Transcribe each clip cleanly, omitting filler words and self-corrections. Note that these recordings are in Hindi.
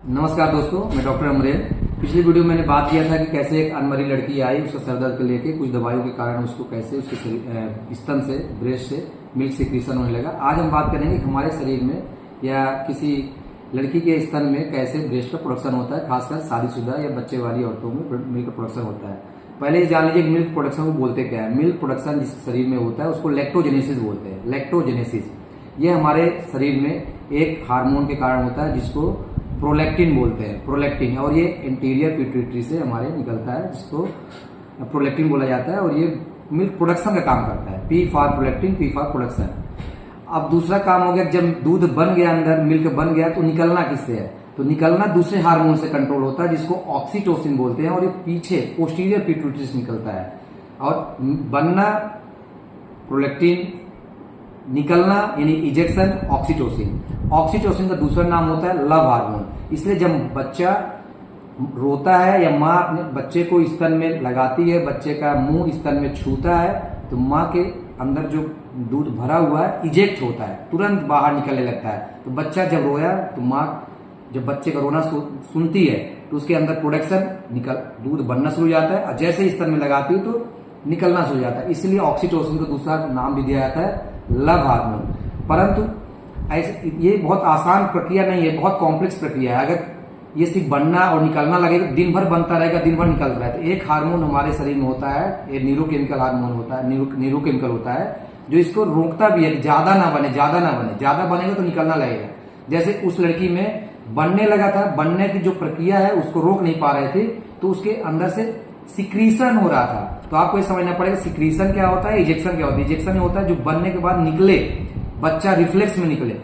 नमस्कार दोस्तों, मैं डॉक्टर अमरेन। पिछली वीडियो में मैंने बात किया था कि कैसे एक अनमरी लड़की आई, उसका सर दर्द को लेके कुछ दवाइयों के कारण उसको कैसे उसके स्तन से, ब्रेस्ट से मिल्क सिक्रीशन होने लगा। आज हम बात करेंगे कि हमारे शरीर में या किसी लड़की के स्तन में कैसे ब्रेस्ट का प्रोडक्शन होता है, खासकर शादीशुदा या बच्चे वाली औरतों में मिल्क प्रोडक्शन होता है। पहले ये जान लीजिए मिल्क प्रोडक्शन को बोलते क्या है। मिल्क प्रोडक्शन जिस शरीर में होता है उसको लैक्टोजेनेसिस बोलते हैं। लैक्टोजेनेसिस ये हमारे शरीर में एक हार्मोन के कारण होता है जिसको प्रोलैक्टिन बोलते हैं। प्रोलैक्टिन, और ये एंटीरियर पिट्यूटरी से हमारे निकलता है जिसको प्रोलैक्टिन बोला जाता है, और ये मिल्क प्रोडक्शन का काम करता है। P for prolactin, P for production. अब दूसरा काम हो गया, जब दूध बन गया, अंदर मिल्क बन गया, तो निकलना किससे है? तो निकलना दूसरे हार्मोन से कंट्रोल होता है जिसको ऑक्सीटोसिन बोलते हैं, और ये पीछे पोस्टीरियर पिट्यूटरी से निकलता है। और बनना प्रोलैक्टिन, निकलना यानी इजेक्शन ऑक्सीटोसिन। ऑक्सीटोसिन का दूसरा नाम होता है लव हार्मोन। इसलिए जब बच्चा रोता है या माँ अपने बच्चे को स्तन में लगाती है, बच्चे का मुंह स्तन में छूता है, तो माँ के अंदर जो दूध भरा हुआ है इजेक्ट होता है, तुरंत बाहर निकलने लगता है। तो बच्चा जब रोया तो माँ जब बच्चे का रोना सुनती है तो उसके अंदर प्रोडक्शन दूध बनना शुरू हो जाता है, और जैसे स्तन में लगाती है तो निकलना शुरू हो जाता है। इसलिए ऑक्सीटोसिन को दूसरा नाम भी दिया जाता है लव हार्मोन। परंतु ऐसे ये बहुत आसान प्रक्रिया नहीं है, बहुत कॉम्प्लेक्स प्रक्रिया है। अगर ये सिर्फ बनना और निकलना लगेगा, दिन भर बनता रहेगा, दिन भर निकलता रहेगा। तो एक हार्मोन हमारे शरीर में होता है, ये न्यूरोकेमिकल हार्मोन होता है, न्यूरोकेमिकल होता है, जो इसको रोकता भी है कि ज्यादा ना बने, ज्यादा ना बने। ज्यादा बनेगा तो निकलना लगेगा। जैसे उस लड़की में बनने लगा था, बनने की जो प्रक्रिया है उसको रोक नहीं पा रहे थे, तो उसके अंदर से सिक्रीशन हो रहा था। तो आपको ये समझना पड़ेगा सिक्रीशन क्या होता है, इजेक्शन क्या होता है। इजेक्शन होता है जो बनने के बाद निकले, बच्चा रिफ्लेक्स में निकले,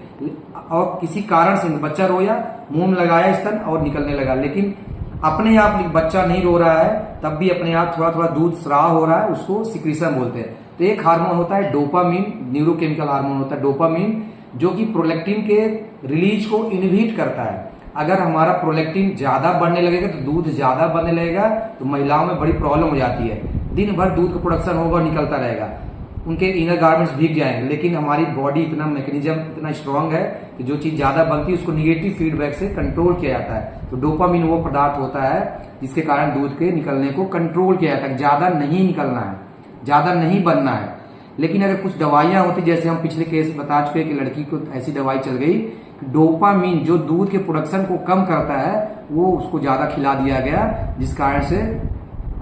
और किसी कारण से बच्चा रोया, मुंह में लगाया स्तन और निकलने लगा, लेकिन अपने आप बच्चा नहीं रो रहा है, तब भी अपने आप थोड़ा थोड़ा दूध स्राव हो रहा है, उसको सिक्रीशन बोलते हैं। तो एक हार्मोन होता है डोपामिन, न्यूरोकेमिकल हार्मोन होता है डोपामिन, जो कि प्रोलैक्टिन के रिलीज को इनहिबिट करता है। अगर हमारा प्रोलैक्टिन ज्यादा बढ़ने लगेगा तो दूध ज्यादा बनने लगेगा, तो महिलाओं में बड़ी प्रॉब्लम हो जाती है। दिन भर दूध का प्रोडक्शन होगा, निकलता रहेगा, उनके इनर गार्मेंट्स भीग जाएंगे, लेकिन हमारी बॉडी इतना मैकेनिज्म इतना स्ट्रांग है कि जो चीज ज्यादा बनती है उसको निगेटिव फीडबैक से कंट्रोल किया जाता है। तो डोपामिन वो पदार्थ होता है जिसके कारण दूध के निकलने को कंट्रोल किया जाता है। ज्यादा नहीं निकलना है, ज्यादा नहीं बनना है। लेकिन अगर कुछ दवाइयां होती, जैसे हम पिछले केस बता चुके हैं कि लड़की को ऐसी दवाई चल गई, डोपामिन जो दूध के प्रोडक्शन को कम करता है, वो उसको ज्यादा खिला दिया गया, जिस कारण से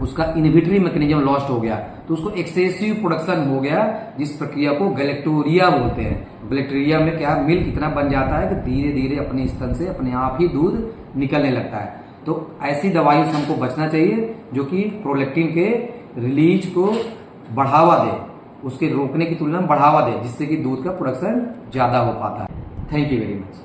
उसका इनहिबिटरी मैकेनिज्म लॉस्ट हो गया, तो उसको एक्सेसिव प्रोडक्शन हो गया, जिस प्रक्रिया को गैलेक्टोरिया बोलते हैं। गैलेक्टोरिया में क्या, मिल्क इतना बन जाता है कि धीरे धीरे अपने स्तन से अपने आप ही दूध निकलने लगता है। तो ऐसी दवाइयों से हमको बचना चाहिए जो कि प्रोलैक्टिन के रिलीज को बढ़ावा दे, उसके रोकने की तुलना में बढ़ावा दे, जिससे कि दूध का प्रोडक्शन ज्यादा हो पाता है। Thank you very much.